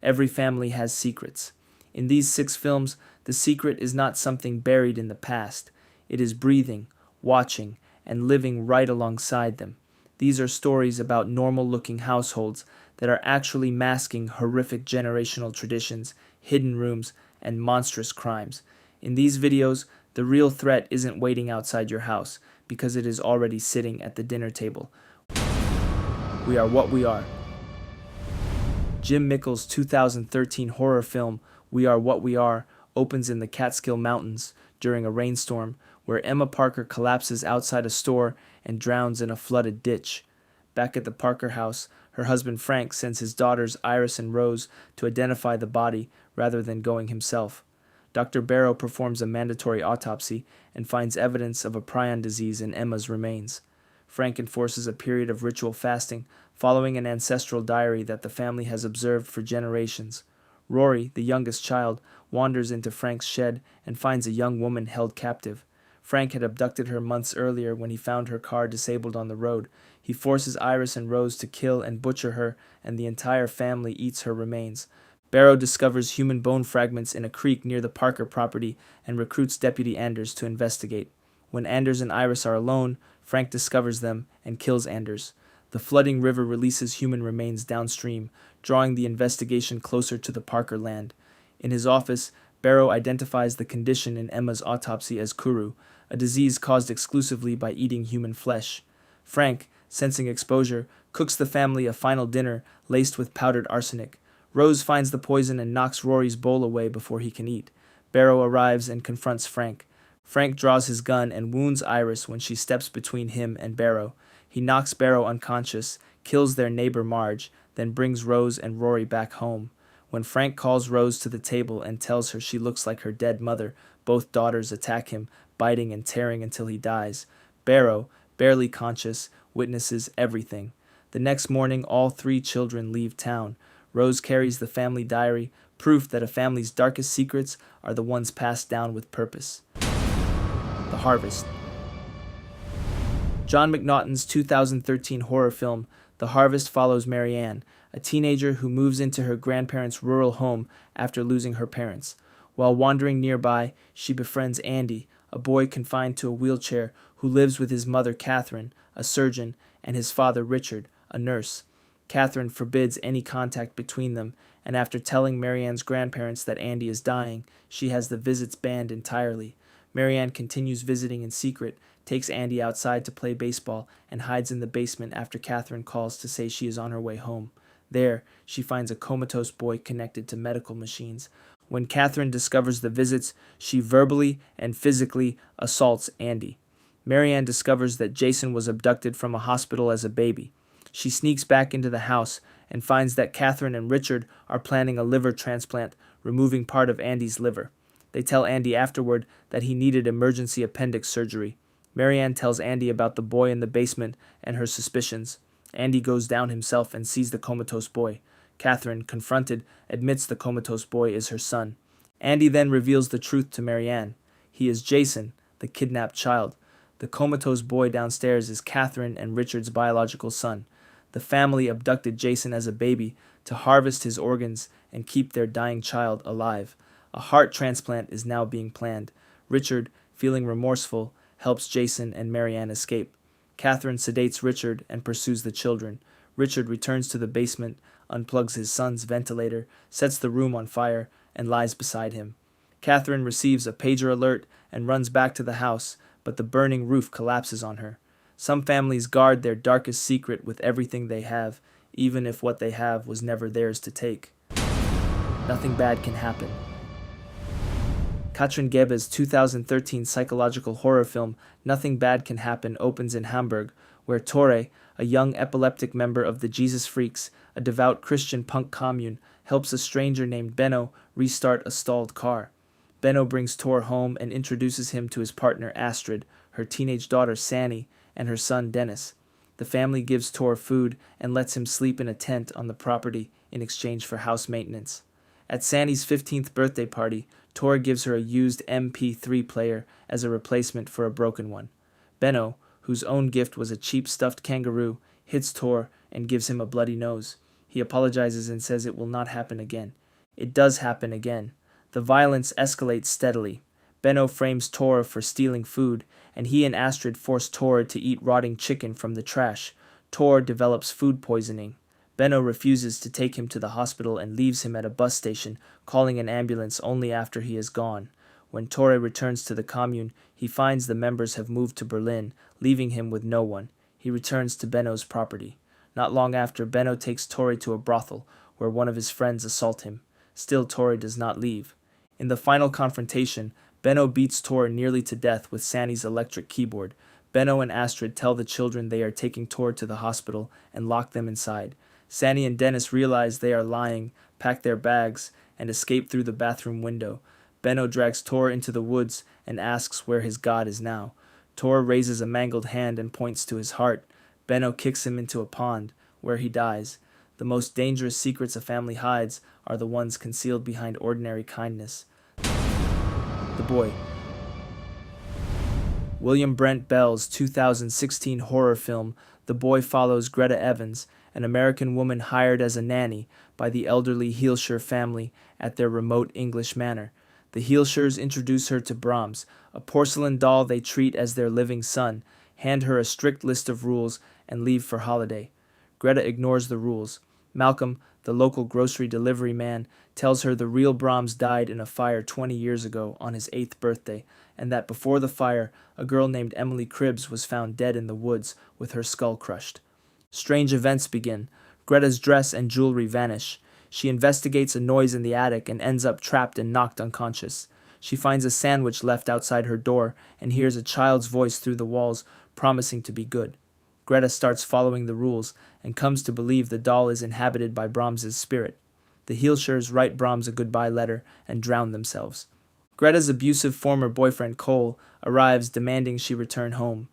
Every family has secrets. In these 6 films, the secret is not something buried in the past. It is breathing, watching, and living right alongside them. These are stories about normal-looking households that are actually masking horrific generational traditions, hidden rooms, and monstrous crimes. In these videos, the real threat isn't waiting outside your house, because it is already sitting at the dinner table. We are what we are. Jim Mickle's 2013 horror film, We Are What We Are, opens in the Catskill Mountains during a rainstorm, where Emma Parker collapses outside a store and drowns in a flooded ditch. Back at the Parker house, her husband Frank sends his daughters Iris and Rose to identify the body rather than going himself. Dr. Barrow performs a mandatory autopsy and finds evidence of a prion disease in Emma's remains. Frank enforces a period of ritual fasting, following an ancestral diary that the family has observed for generations. Rory, the youngest child, wanders into Frank's shed and finds a young woman held captive. Frank had abducted her months earlier when he found her car disabled on the road. He forces Iris and Rose to kill and butcher her, and the entire family eats her remains. Barrow discovers human bone fragments in a creek near the Parker property and recruits Deputy Anders to investigate. When Anders and Iris are alone, Frank discovers them and kills Anders. The flooding river releases human remains downstream, drawing the investigation closer to the Parker land. In his office, Barrow identifies the condition in Emma's autopsy as kuru, a disease caused exclusively by eating human flesh. Frank, sensing exposure, cooks the family a final dinner laced with powdered arsenic. Rose finds the poison and knocks Rory's bowl away before he can eat. Barrow arrives and confronts Frank. Frank draws his gun and wounds Iris when she steps between him and Barrow. He knocks Barrow unconscious, kills their neighbor Marge, then brings Rose and Rory back home. When Frank calls Rose to the table and tells her she looks like her dead mother, both daughters attack him, biting and tearing until he dies. Barrow, barely conscious, witnesses everything. The next morning, all 3 children leave town. Rose carries the family diary, proof that a family's darkest secrets are the ones passed down with purpose. The Harvest. John McNaughton's 2013 horror film, The Harvest, follows Marianne, a teenager who moves into her grandparents' rural home after losing her parents. While wandering nearby, she befriends Andy, a boy confined to a wheelchair who lives with his mother Catherine, a surgeon, and his father Richard, a nurse. Catherine forbids any contact between them, and after telling Marianne's grandparents that Andy is dying, she has the visits banned entirely. Marianne continues visiting in secret, takes Andy outside to play baseball, and hides in the basement after Catherine calls to say she is on her way home. There, she finds a comatose boy connected to medical machines. When Catherine discovers the visits, she verbally and physically assaults Andy. Marianne discovers that Jason was abducted from a hospital as a baby. She sneaks back into the house and finds that Catherine and Richard are planning a liver transplant, removing part of Andy's liver. They tell Andy afterward that he needed emergency appendix surgery. Marianne tells Andy about the boy in the basement and her suspicions. Andy goes down himself and sees the comatose boy. Catherine, confronted, admits the comatose boy is her son. Andy then reveals the truth to Marianne. He is Jason, the kidnapped child. The comatose boy downstairs is Catherine and Richard's biological son. The family abducted Jason as a baby to harvest his organs and keep their dying child alive. A heart transplant is now being planned. Richard, feeling remorseful, helps Jason and Marianne escape. Catherine sedates Richard and pursues the children. Richard returns to the basement, unplugs his son's ventilator, sets the room on fire, and lies beside him. Catherine receives a pager alert and runs back to the house, but the burning roof collapses on her. Some families guard their darkest secret with everything they have, even if what they have was never theirs to take. Nothing bad can happen. Katrin Gebe's 2013 psychological horror film Nothing Bad Can Happen opens in Hamburg, where Tore, a young epileptic member of the Jesus Freaks, a devout Christian punk commune, helps a stranger named Benno restart a stalled car. Benno brings Tor home and introduces him to his partner Astrid, her teenage daughter Sanny, and her son Dennis. The family gives Tor food and lets him sleep in a tent on the property in exchange for house maintenance. At Sandy's 15th birthday party, Tor gives her a used MP3 player as a replacement for a broken one. Benno, whose own gift was a cheap stuffed kangaroo, hits Tor and gives him a bloody nose. He apologizes and says it will not happen again. It does happen again. The violence escalates steadily. Benno frames Tora for stealing food, and he and Astrid force Tora to eat rotting chicken from the trash. Tora develops food poisoning. Benno refuses to take him to the hospital and leaves him at a bus station, calling an ambulance only after he is gone. When Tora returns to the commune, he finds the members have moved to Berlin, leaving him with no one. He returns to Benno's property. Not long after, Benno takes Tori to a brothel, where one of his friends assault him. Still, Tori does not leave. In the final confrontation, Benno beats Tor nearly to death with Sanny's electric keyboard. Benno and Astrid tell the children they are taking Tor to the hospital and lock them inside. Sanny and Dennis realize they are lying, pack their bags, and escape through the bathroom window. Benno drags Tor into the woods and asks where his god is now. Tor raises a mangled hand and points to his heart. Benno kicks him into a pond, where he dies. The most dangerous secrets a family hides are the ones concealed behind ordinary kindness. The Boy. William Brent Bell's 2016 horror film The Boy follows Greta Evans, an American woman hired as a nanny by the elderly Heelshire family at their remote English manor. The Heelshires introduce her to Brahms, a porcelain doll they treat as their living son, hand her a strict list of rules, and leave for holiday. Greta ignores the rules. Malcolm, the local grocery delivery man, tells her the real Brahms died in a fire 20 years ago on his 8th birthday, and that before the fire, a girl named Emily Cribbs was found dead in the woods with her skull crushed. Strange events begin. Greta's dress and jewelry vanish. She investigates a noise in the attic and ends up trapped and knocked unconscious. She finds a sandwich left outside her door and hears a child's voice through the walls promising to be good. Greta starts following the rules and comes to believe the doll is inhabited by Brahms's spirit. The Heelshires write Brahms a goodbye letter and drown themselves. Greta's abusive former boyfriend Cole arrives demanding she return home.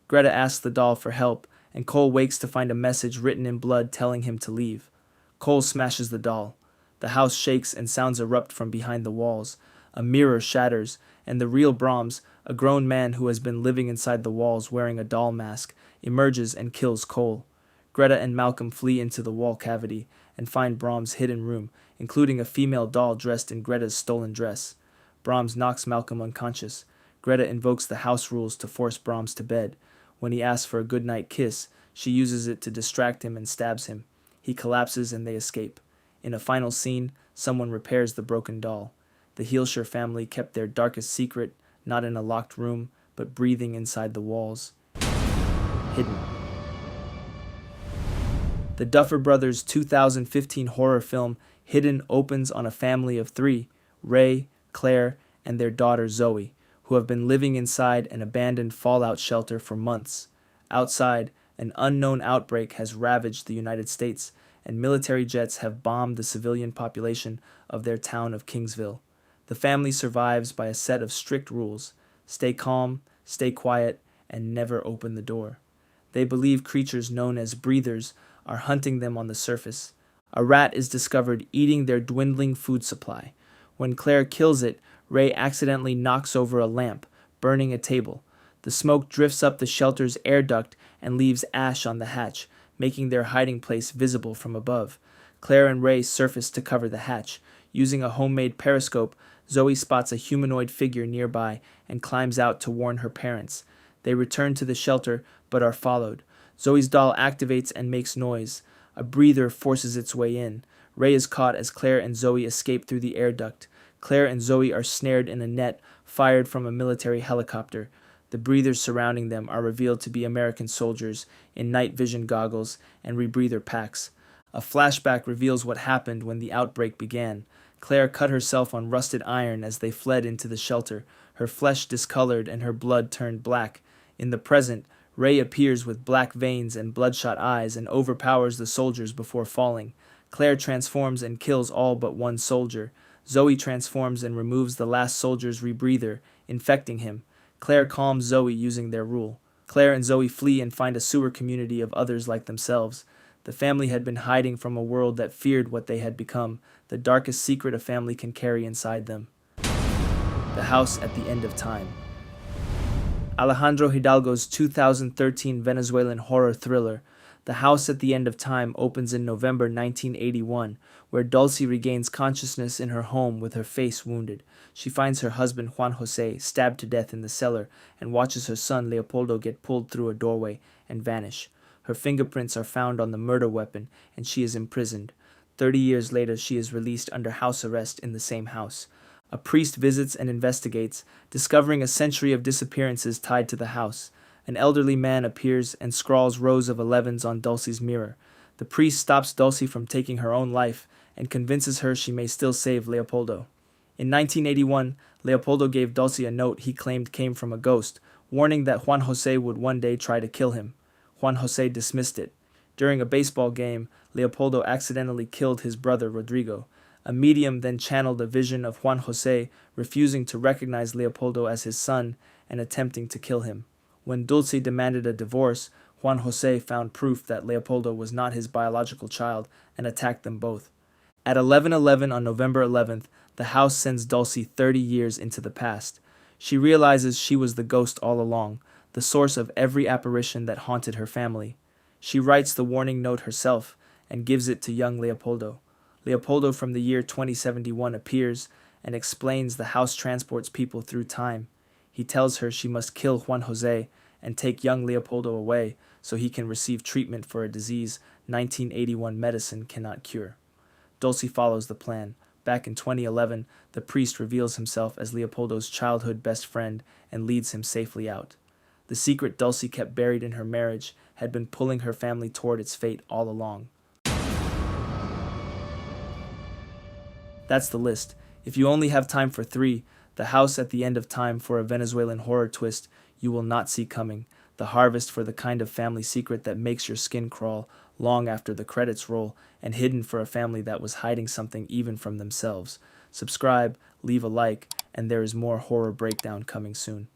Greta asks the doll for help, and Cole wakes to find a message written in blood telling him to leave. Cole smashes the doll. The house shakes and sounds erupt from behind the walls. A mirror shatters, and the real Brahms, a grown man who has been living inside the walls wearing a doll mask, emerges and kills Cole. Greta and Malcolm flee into the wall cavity and find Brahms' hidden room, including a female doll dressed in Greta's stolen dress. Brahms knocks Malcolm unconscious. Greta invokes the house rules to force Brahms to bed. When he asks for a goodnight kiss, she uses it to distract him and stabs him. He collapses and they escape. In a final scene, someone repairs the broken doll. The Heelshire family kept their darkest secret, not in a locked room, but breathing inside the walls. Hidden. The Duffer Brothers' 2015 horror film Hidden opens on a family of 3, Ray, Claire, and their daughter Zoe, who have been living inside an abandoned fallout shelter for months. Outside, an unknown outbreak has ravaged the United States, and military jets have bombed the civilian population of their town of Kingsville. The family survives by a set of strict rules: stay calm, stay quiet, and never open the door. They believe creatures known as breathers are hunting them on the surface. A rat is discovered eating their dwindling food supply. When Claire kills it, Ray accidentally knocks over a lamp, burning a table. The smoke drifts up the shelter's air duct and leaves ash on the hatch, making their hiding place visible from above. Claire and Ray surface to cover the hatch. Using a homemade periscope, Zoe spots a humanoid figure nearby and climbs out to warn her parents. They return to the shelter, but are followed. Zoe's doll activates and makes noise. A breather forces its way in. Ray is caught as Claire and Zoe escape through the air duct. Claire and Zoe are snared in a net fired from a military helicopter. The breathers surrounding them are revealed to be American soldiers in night vision goggles and rebreather packs. A flashback reveals what happened when the outbreak began. Claire cut herself on rusted iron as they fled into the shelter, her flesh discolored and her blood turned black. In the present, Ray appears with black veins and bloodshot eyes and overpowers the soldiers before falling. Claire transforms and kills all but one soldier. Zoe transforms and removes the last soldier's rebreather, infecting him. Claire calms Zoe using their rule. Claire and Zoe flee and find a sewer community of others like themselves. The family had been hiding from a world that feared what they had become, the darkest secret a family can carry inside them. The House at the End of Time. Alejandro Hidalgo's 2013 Venezuelan horror thriller, The House at the End of Time opens in November 1981, where Dulcie regains consciousness in her home with her face wounded. She finds her husband Juan Jose stabbed to death in the cellar and watches her son Leopoldo get pulled through a doorway and vanish. Her fingerprints are found on the murder weapon and she is imprisoned. 30 years later, she is released under house arrest in the same house. A priest visits and investigates, discovering a century of disappearances tied to the house. An elderly man appears and scrawls rows of 11s on Dulcie's mirror. The priest stops Dulcie from taking her own life and convinces her she may still save Leopoldo. In 1981, Leopoldo gave Dulcie a note he claimed came from a ghost, warning that Juan Jose would one day try to kill him. Juan Jose dismissed it. During a baseball game, Leopoldo accidentally killed his brother Rodrigo. A medium then channeled a vision of Juan Jose refusing to recognize Leopoldo as his son and attempting to kill him. When Dulce demanded a divorce, Juan Jose found proof that Leopoldo was not his biological child and attacked them both. At 11:11 on November 11th, the house sends Dulce 30 years into the past. She realizes she was the ghost all along, the source of every apparition that haunted her family. She writes the warning note herself and gives it to young Leopoldo. Leopoldo from the year 2071 appears and explains the house transports people through time. He tells her she must kill Juan Jose and take young Leopoldo away so he can receive treatment for a disease 1981 medicine cannot cure. Dulce follows the plan. Back in 2011, the priest reveals himself as Leopoldo's childhood best friend and leads him safely out. The secret Dulce kept buried in her marriage had been pulling her family toward its fate all along. That's the list. If you only have time for 3, The House at the End of Time for a Venezuelan horror twist you will not see coming, The Harvest for the kind of family secret that makes your skin crawl long after the credits roll, and Hidden for a family that was hiding something even from themselves. Subscribe, leave a like, and there is more horror breakdown coming soon.